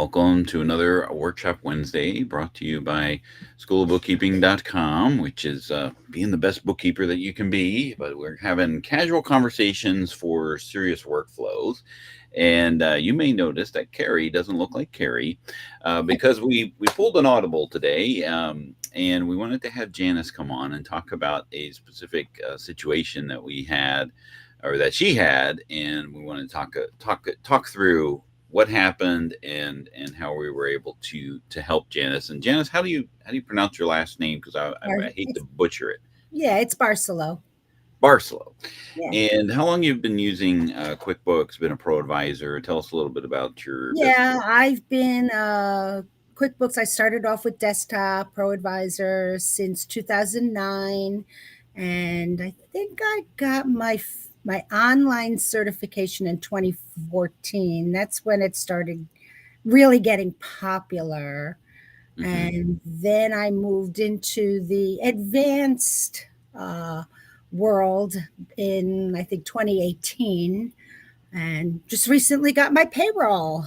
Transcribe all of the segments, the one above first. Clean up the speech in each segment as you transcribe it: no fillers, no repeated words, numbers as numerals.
welcome to another Workshop Wednesday brought to you by schoolofbookkeeping.com, which is being the best bookkeeper that you can be. But we're having casual conversations for serious workflows. And you may notice that Carrie doesn't look like Carrie because we pulled an audible today, and we wanted to have Janice come on and talk about a specific situation that we had or that she had, and we want to talk through what happened and how we were able to help Janice. And Janice, how do you pronounce your last name? Because I hate to butcher it. Yeah, it's Barcelo. Barcelo. Yeah. And how long you've been using QuickBooks? Been a pro advisor? Tell us a little bit about your business. Yeah, I've been QuickBooks. I started off with desktop Pro Advisor since 2009, and I think I got my online certification in 2014. That's when it started really getting popular. Mm-hmm. And then I moved into the advanced uh, world in, I think, 2018, and just recently got my payroll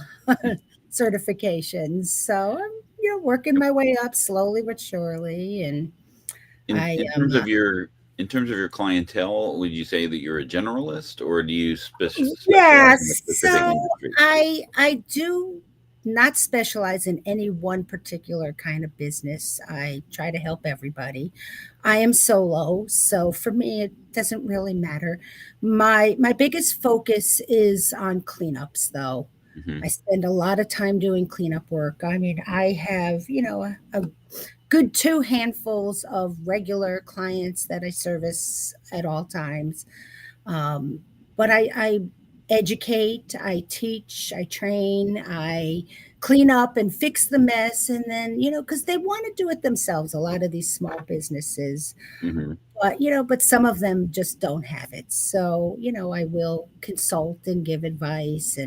certifications. So I'm, working my way up slowly but surely. And In I in am, terms of your in terms of your clientele, would you say that you're a generalist, or do you yeah. specialize in a specific So industry? I do not specialize in any one particular kind of business. I try to help everybody. I am solo, so for me it doesn't really matter. My biggest focus is on cleanups though. Hmm. I spend a lot of time doing cleanup work. I mean, I have, a good two handfuls of regular clients that I service at all times. Um, but I educate, I teach, I train, I clean up and fix the mess. And then, because they want to do it themselves, a lot of these small businesses. Hmm. But some of them just don't have it. So, I will consult and give advice.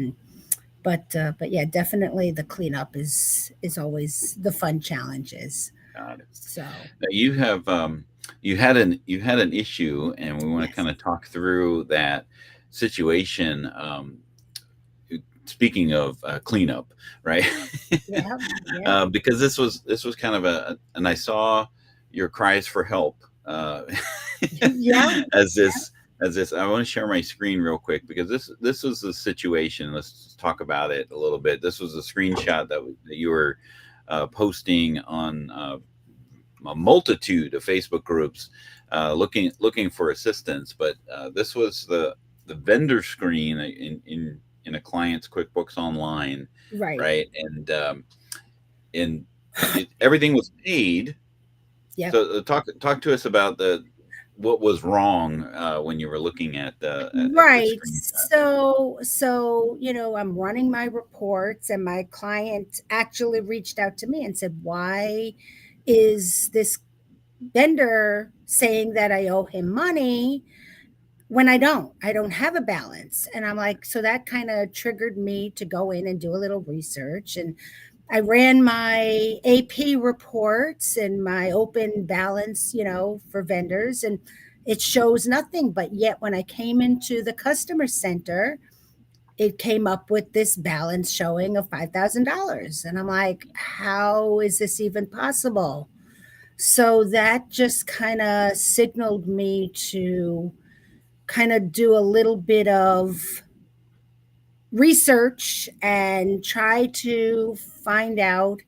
But yeah, definitely the cleanup is always the fun challenges. Got it. So, Now you had an issue, and we want to yes. kind of talk through that situation. Speaking of cleanup, right? Yeah. Yeah. Because this was kind of and I saw your cries for help Yeah. as this. I want to share my screen real quick because this was the situation. Let's just talk about it a little bit. This was a screenshot that you were posting on a multitude of Facebook groups looking for assistance. But this was the vendor screen in a client's QuickBooks Online, Right. right? And everything was paid. Yep. So talk to us about the what was wrong when you were looking at this Right. screenshot. So, I'm running my reports, and my client actually reached out to me and said, "Why is this vendor saying that I owe him money when I don't? I don't have a balance." And I'm like, so that kind of triggered me to go in and do a little research. And I ran my AP reports and my open balance, for vendors, and it shows nothing. But yet, when I came into the customer center, it came up with this balance showing of $5,000. And I'm like, how is this even possible? So that just kind of signaled me to kind of do a little bit of research and try to find out,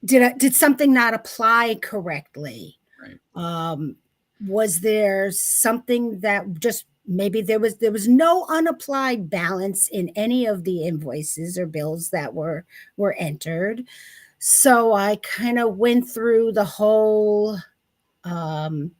did something not apply correctly? Right. Um, was there something that just maybe there was no unapplied balance in any of the invoices or bills that were entered? So I kind of went through the whole, um,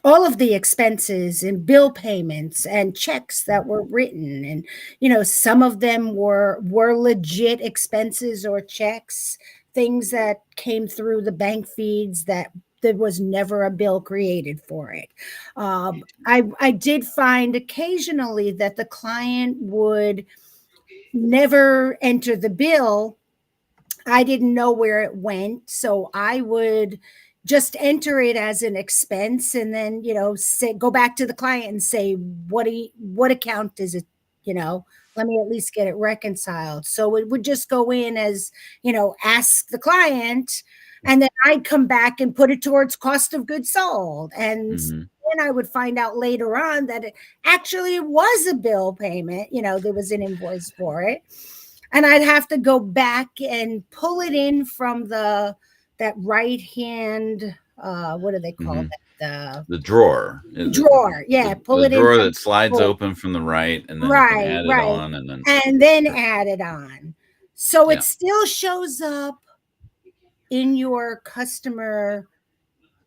all of the expenses and bill payments and checks that were written, and some of them were legit expenses or checks, things that came through the bank feeds that there was never a bill created for it. I did find occasionally that the client would never enter the bill. I didn't know where it went, so I would just enter it as an expense, and then, say, go back to the client and say, what account is it, you know, let me at least get it reconciled. So it would just go in as, ask the client, and then I'd come back and put it towards cost of goods sold. And Hmm. then I would find out later on that it actually was a bill payment. There was an invoice for it. And I'd have to go back and pull it in from that right hand, what do they call Hmm. that? The drawer, The drawer. Yeah, pull the it in drawer from that slides drawer. open from the right, and then you can Right, add it right. on, and then And then add it on. So it yeah. still shows up in your customer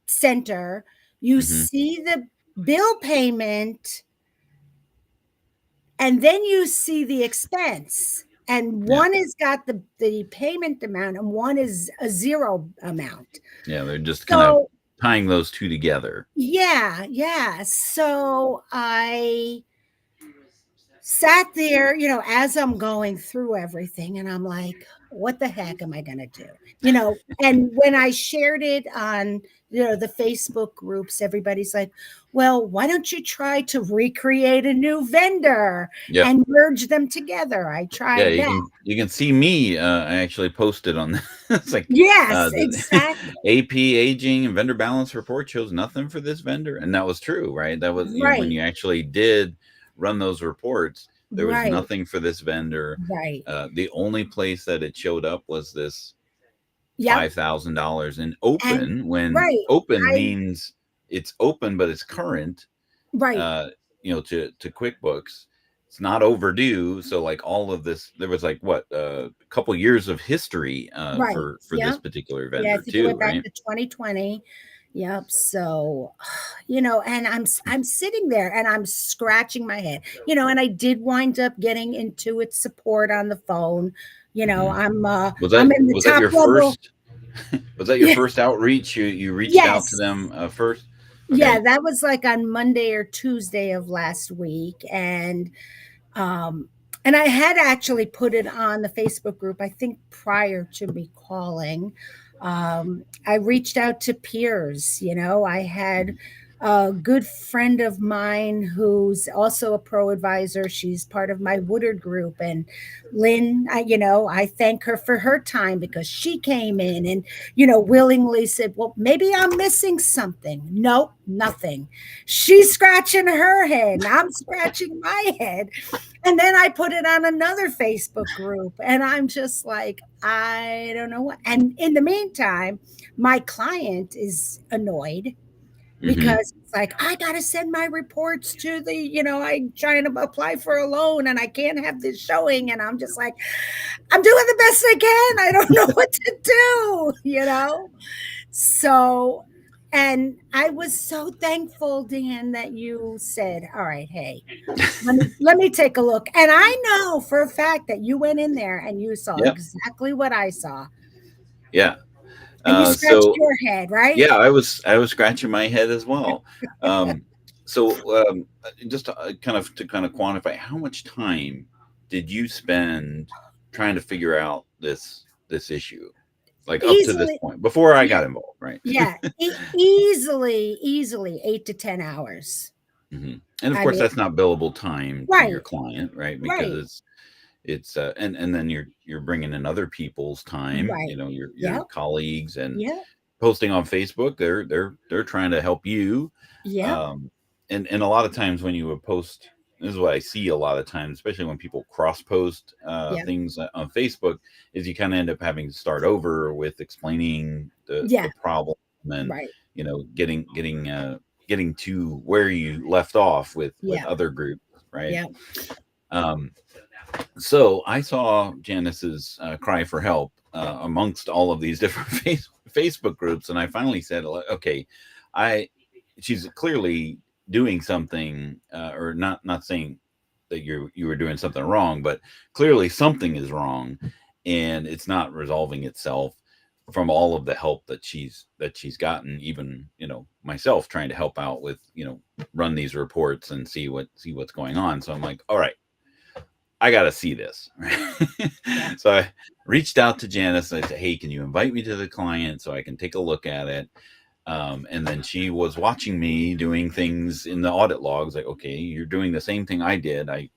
center. You Hmm. see the bill payment, and then you see the expense. And Yeah, one has got the payment amount, and one is a zero amount. yeah. They're just kind of So tying those two together. yeah, yeah. So I sat there, as I'm going through everything, and I'm like, what the heck am I going to do? And when I shared it on, the Facebook groups, everybody's like, well, why don't you try to recreate a new vendor Yep. and merge them together? I Yeah, tried that. you can see me. I actually posted on this. It's like Yes, the exactly. AP aging and vendor balance report shows nothing for this vendor, and that was true, right? That was when Right, you actually did run those reports, there was right, nothing for this vendor. right. The only place that it showed up was this Yep. $5,000 in And open. When right. open I means it's open, but it's current, right, uh, to QuickBooks. It's not overdue. So like all of this, there was like what a couple years of history right. for this Yep. particular Yeah, I vendor think it too, went back right? to 2020. Yep. So, and I'm sitting there and I'm scratching my head. And I did wind up getting Intuit support on the phone. Hmm. I'm in the Was that top your level. first? Was that your Yeah. first outreach? You reached out to Yes. them first? Yeah, Okay. that was like on Monday or Tuesday of last week. Um, and I had actually put it on the Facebook group, I think prior to me calling. I reached out to peers. I had Mhm. a good friend of mine who's also a pro advisor. She's part of my Woodard group. And Lynn, I thank her for her time because she came in and, willingly said, well, maybe I'm missing something. Nope, nothing. She's scratching her head and I'm scratching my head. And then I put it on another Facebook group, and I'm just like, I don't know what. And in the meantime, my client is annoyed Mhm. because it's like, I got to send my reports to I'm trying to apply for a loan and I can't have this showing. And I'm just like, I'm doing the best I can. I don't know what to do. So, and I was so thankful, Dan, that you said, all right, hey, let me take a look. And I know for a fact that you went in there and you saw Yep. exactly what I saw. Yeah. And you scratched So your head, right? yeah, I was scratching my head as well. Um, just to kind of quantify, how much time did you spend trying to figure out this issue, like up to this Easily. point before I Yeah. got involved, right? Yeah. Easily 8 to 10 hours. Mhm. And of I course, mean, that's not billable time to your right, client, right? Because right, and then you're bringing in other people's time, right. your Yep. colleagues, and Yep. posting on Facebook. They're trying to help you. Yep. um, and a lot of times when you would post, this is what I see a lot of times, especially when people cross post Yep. things on Facebook, is you kind of end up having to start over with explaining the Yeah. problem, and Right. getting to where you left off with Yeah. other groups, right? Yeah. um, so I saw Janice's cry for help amongst all of these different Facebook groups, and I finally said, "Okay, I." She's clearly doing something, or not saying that you were doing something wrong, but clearly something is wrong, and it's not resolving itself from all of the help that she's gotten. Even myself trying to help out with run these reports and see what's going on. So I'm like, all right, I got to see this. Yeah. So I reached out to Janice. I said, hey, can you invite me to the client so I can take a look at it? And then she was watching me doing things in the audit logs, like, okay, you're doing the same thing I did. I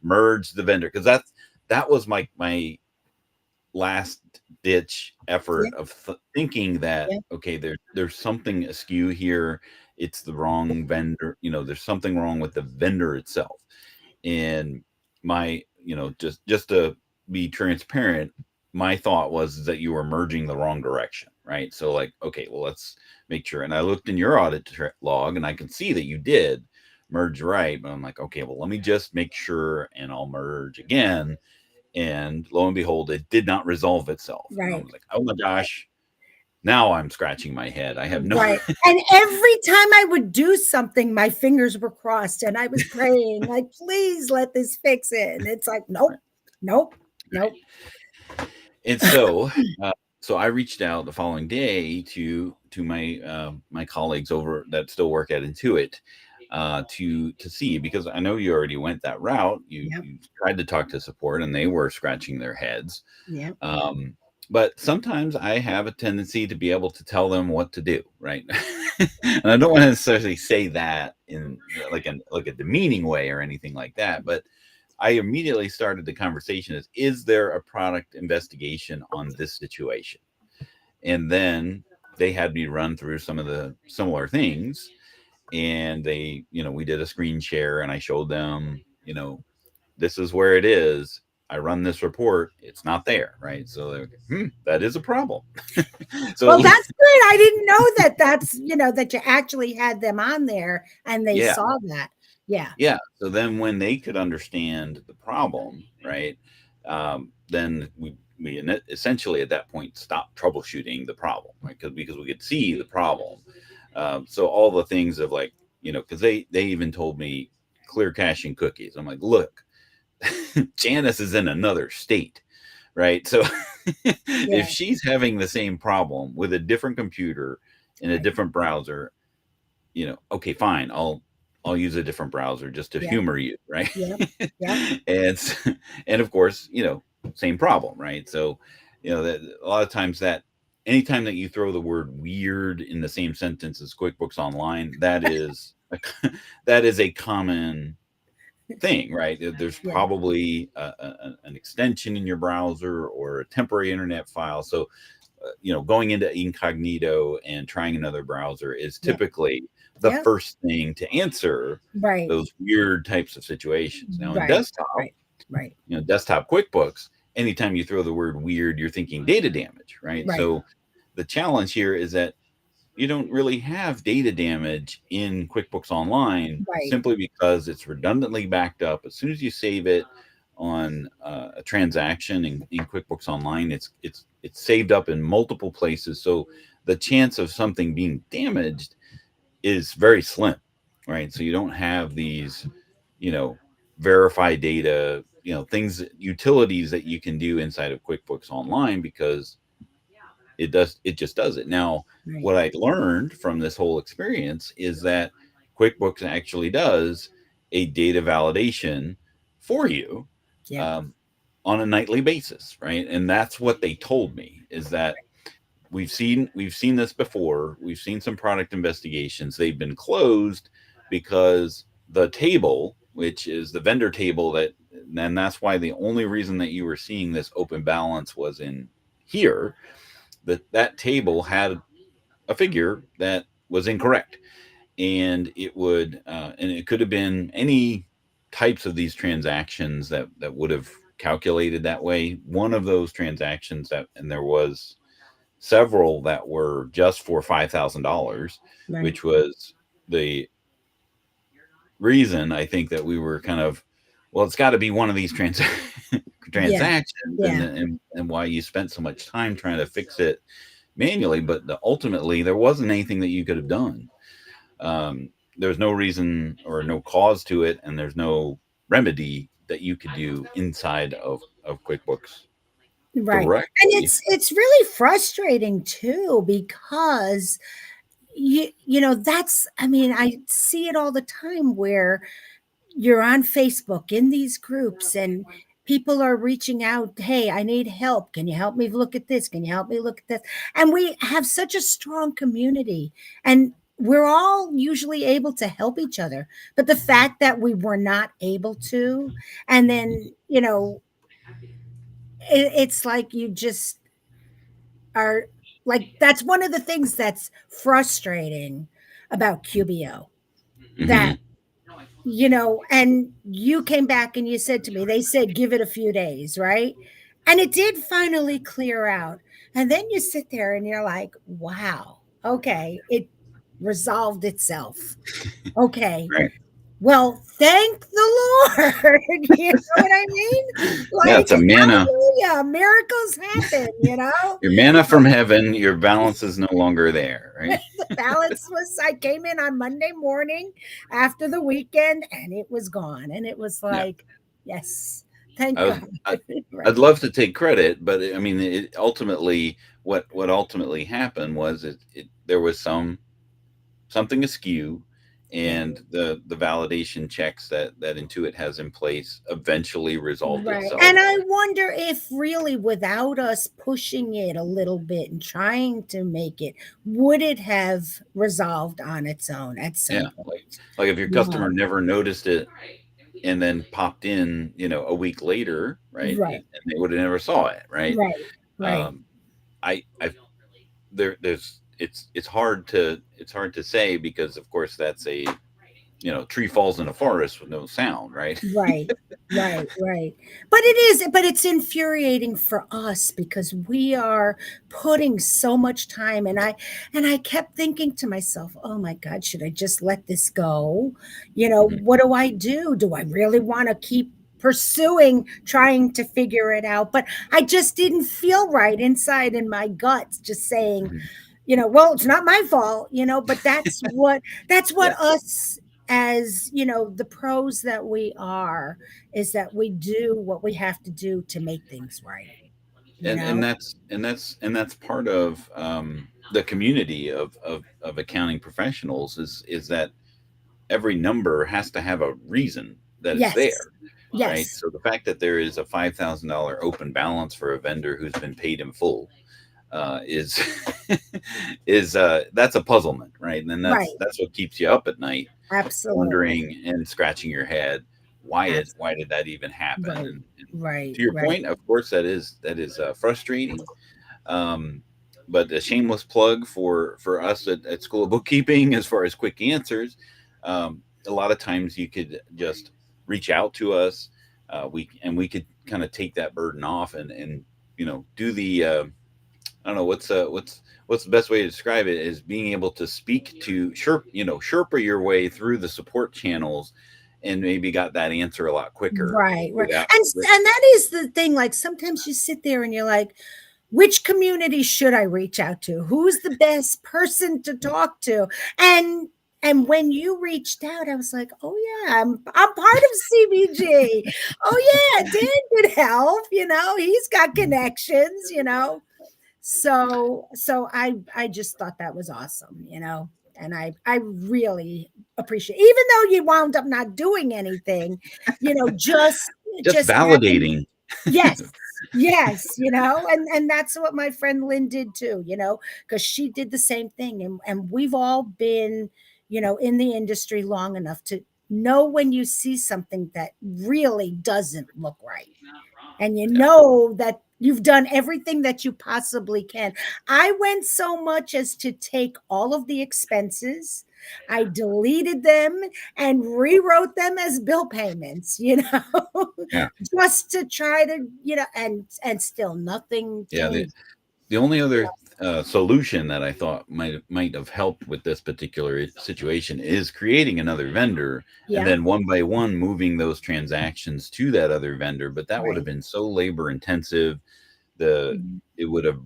merged the vendor because that was my last ditch Yeah. effort of thinking that Yeah. okay, there's something askew here. It's the wrong vendor. There's something wrong with the vendor itself. And my, just to be transparent, my thought was that you were merging the wrong direction, right? So like, okay, well, let's make sure. And I looked in your audit log and I can see that you did merge right, but I'm like, okay, well, let me just make sure and I'll merge again. And lo and behold, it did not resolve itself. And I Right. was like, oh my gosh, now I'm scratching my head. I have no Right. And every time I would do something, my fingers were crossed and I was praying, like, please let this fix it. And it's like, nope, nope, nope. And so I reached out the following day to my colleagues over that still work at Intuit, to see, because I know you already went that route. Yep. You tried to talk to support, and they were scratching their heads. Yep. But sometimes I have a tendency to be able to tell them what to do, right? And I don't want to necessarily say that in like a demeaning way or anything like that, but I immediately started the conversation is there a product investigation on this situation? And then they had me run through some of the similar things. And we did a screen share and I showed them, this is where it is. I run this report. It's not there. Right. So they're like, that is a problem. Well, So, that's good. I didn't know that that you actually had them on there and they yeah. saw that. Yeah. Yeah. So then when they could understand the problem, right, then we essentially at that point stopped troubleshooting the problem, right? Because we could see the problem. So all the things of like, because they even told me clear caching cookies. I'm like, look, Janice is in another state, right? So if Yeah. she's having the same problem with a different computer in a Right. different browser, okay, fine, I'll use a different browser just to Yeah. humor you, right? Yep. Yep. and and of course, same problem, right? So, that a lot of times that anytime that you throw the word weird in the same sentence as QuickBooks Online, that is a common thing, right? There's Yeah. probably an extension in your browser or a temporary internet file. So, going into incognito and trying another browser is Yeah. typically the Yeah. first thing to answer Right. those weird types of situations. Now, in Right. desktop, Right. Right. desktop QuickBooks, anytime you throw the word weird, you're thinking data damage, right? Right. So, the challenge here is that you don't really have data damage in QuickBooks Online Right. simply because it's redundantly backed up. As soon as you save it on a transaction in QuickBooks Online, it's saved up in multiple places. So the chance of something being damaged is very slim, right? So you don't have these, you know, verify data, things, utilities that you can do inside of QuickBooks Online because it just does it. Now, Right. what I learned from this whole experience is that QuickBooks actually does a data validation for you, Yep. um, on a nightly basis, right? And that's what they told me is that we've seen this before. We've seen some product investigations. They've been closed because the table, which is the vendor table, and that's why the only reason that you were seeing this open balance was in here, that table had a figure that was incorrect, and it could have been any types of these transactions that would have calculated that way. One of those transactions and there was several that were just for $5,000, Right. which was the reason I think that we were kind of, well, it's got to be one of these Yeah. transactions, and, Yeah. and why you spent so much time trying to fix it manually. But ultimately, there wasn't anything that you could have done. There's no reason or no cause to it, and there's no remedy that you could do inside of QuickBooks Right. And directly. it's really frustrating too because that's I mean, I see it all the time where you're on Facebook in these groups people are reaching out, hey, I need help, can you help me look at this, can you help me look at this? And we have such a strong community, and we're all usually able to help each other. But the fact that we were not able to, and then it's like you just are, like, that's one of the things that's frustrating about QBO, that Hmm. and you came back and you said to me, they said, give it a few days, right? And it did finally clear out. And then you sit there and you're like, wow, okay, it resolved itself. Okay. Right. Well, thank the Lord. You know what I mean? Yeah, Like, it's a manna. hallelujah, miracles happen. Your manna from heaven. Your balance is no longer there, right? The balance was, I came in on Monday morning after the weekend and it was gone. And it was Yeah. like, yes, thank I was. God. I'd Right. love to take credit, but I mean, it ultimately, what ultimately happened was there was something askew, Yeah. and the validation checks that Intuit has in place eventually resolved Right. itself. And I wonder if really without us pushing it a little bit and trying to make it, would it have resolved on its own at some Yeah, point? like if your customer No. never noticed it and then popped in, a week later, right, Right. and they would have never saw it, right? Right. Right. Um, I there's it's hard to say, because of course that's a, tree falls in a forest with no sound, right? Right, right, right. But it's infuriating for us because we are putting so much time, and I kept thinking to myself, "Oh my God, should I just let this go? Mhm, What do I do? Do I really want to keep pursuing trying to figure it out?" But I just didn't feel right inside in my guts just saying, mhm. well, it's not my fault, but that's what Yeah, us, as the pros that we are, is that we do what we have to do to make things right, you and know that's part of, the community of accounting professionals, is that every number has to have a reason that it's yes, there, right? yes, So the fact that there is a $5,000 open balance for a vendor who's been paid in full, is is that's a puzzlement, right? And then that's right, that's what keeps you up at night, absolutely, wondering and scratching your head, abs- why did that even happen? right, And right, to your right, point, of course, that is frustrating. Um, but a shameless plug for us at School of Bookkeeping, as far as quick answers. A lot of times you could just reach out to us. We could kind of take that burden off, and do the, I don't know, what's the best way to describe it, is being able to speak to Sherpa your way through the support channels, and maybe got that answer a lot quicker right, right. without. And that is the thing, like sometimes you sit there and you're like, which community should I reach out to? Who's the best person to talk to? And and when you reached out, I was like, oh yeah, I'm part of CBG. Oh yeah, Dan could help. He's got connections. So I just thought that was awesome. And I really appreciate, even though you wound up not doing anything, Just just having. validating. Yes. Yes, and that's what my friend Lynn did too, because she did the same thing, and we've all been, in the industry long enough to know when you see something that really doesn't look right, and Yeah. that you've done everything that you possibly can. I went so much as to take all of the expenses, I deleted them and rewrote them as bill payments, Yeah. just to try to, and still nothing Yeah. The, changed. the only other solution that I thought might have helped with this particular situation is creating another vendor, and Yeah, then one by one moving those transactions to that other vendor. But that would have right. been so labor intensive. The Mhm. It would have,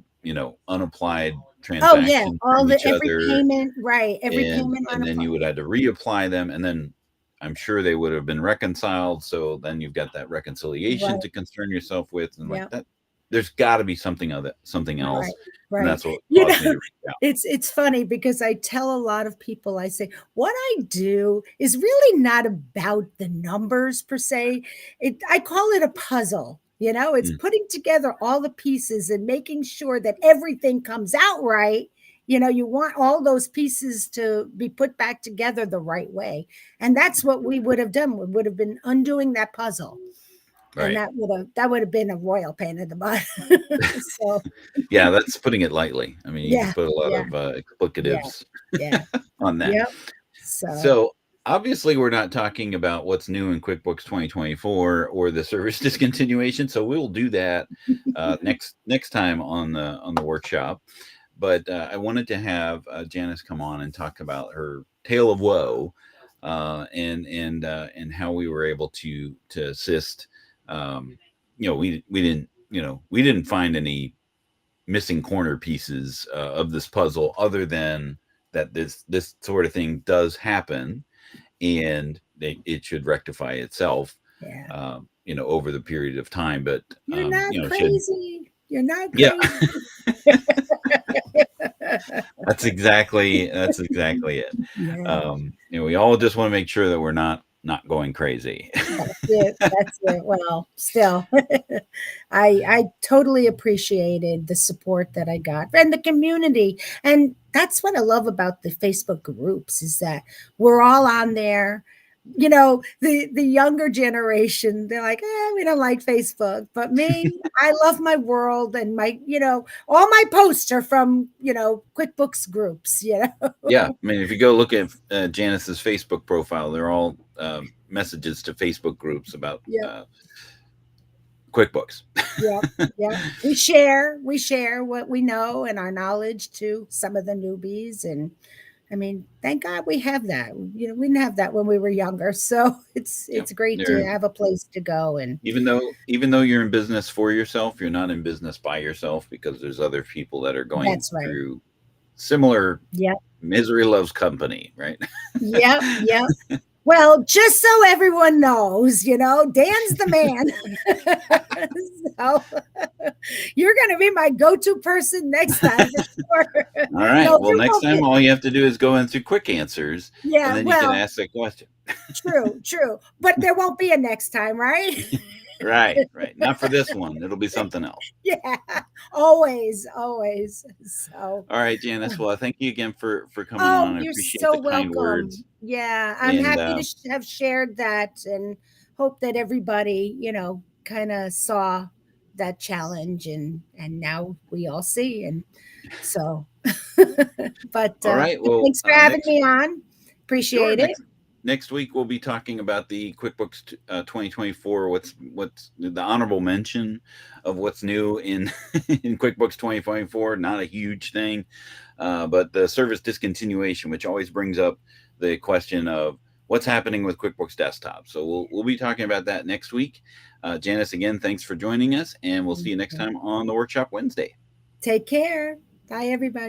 unapplied Oh yeah, transactions all from the each every other, payment, right? Every and payment on and a then phone. you would have to reapply them, and then I'm sure they would have been reconciled. So then you've got that reconciliation Right. to concern yourself with, and like Yeah. that. there's got to be something else, Right, and right. that's what You caused me to know, reach out. it's funny because I tell a lot of people, I say, what I do is really not about the numbers per se. I call it a puzzle. It's Mm, putting together all the pieces and making sure that everything comes out right. You want all those pieces to be put back together the right way. And that's what we would have done. We would have been undoing that puzzle. And right. that would have been a royal pain in the butt. So Yeah, that's putting it lightly. I mean, you yeah, could put a lot yeah, of yeah, explicatives yeah. on that. Yep. So So obviously, we're not talking about what's new in QuickBooks 2024 or the service discontinuation. So we'll do that next time on the workshop. But I wanted to have Janice come on and talk about her tale of woe, and how we were able to assist. We didn't find any missing corner pieces of this puzzle, other than that this sort of thing does happen, and it should rectify itself, yeah. over the period of time. But You're not should crazy. You're not yeah, crazy. that's exactly it. Yeah. We all just want to make sure that we're not going crazy. That's it. That's it. Well, still, I totally appreciated the support that I got and the community. And that's what I love about the Facebook groups is that we're all on there. The younger generation, they're like, we don't like Facebook. But me, I love my world and all my posts are from, QuickBooks groups. Yeah, I mean, if you go look at Janice's Facebook profile, they're all messages to Facebook groups about Yeah. QuickBooks. Yeah, yeah. We share what we know and our knowledge to some of the newbies. And I mean, thank God we have that. We didn't have that when we were younger. So it's Yep. it's great to They're, have a place to go. And even though you're in business for yourself, you're not in business by yourself, because there's other people that are going that's right. through similar Yep. misery loves company, right? Yep. Yep. Well, just so everyone knows, Dan's the man. So you're going to be my go-to person next time for sure. All right. No, Well, there next won't be. time all you have to do is go into quick answers, and Yeah, then you can well, ask that question. true. But there won't be a next time, right? Right. Not for this one. It'll be something else. Yeah, always. So, All right, Janice. Well, I thank you again for coming oh, on. I you're appreciate so the kind welcome. words. Yeah, I'm And happy to have shared that and hope that everybody, kind of saw that challenge and now we all see. And so, all right. but Well, thanks for having next me on. sure Appreciate it. next week we'll be talking about the QuickBooks 2024. What's the honorable mention of what's new in in QuickBooks 2024? Not a huge thing, but the service discontinuation, which always brings up the question of what's happening with QuickBooks Desktop. So we'll be talking about that next week. Janice, again, thanks for joining us, and we'll see you next time on the Workshop Wednesday. Take care. Bye, everybody.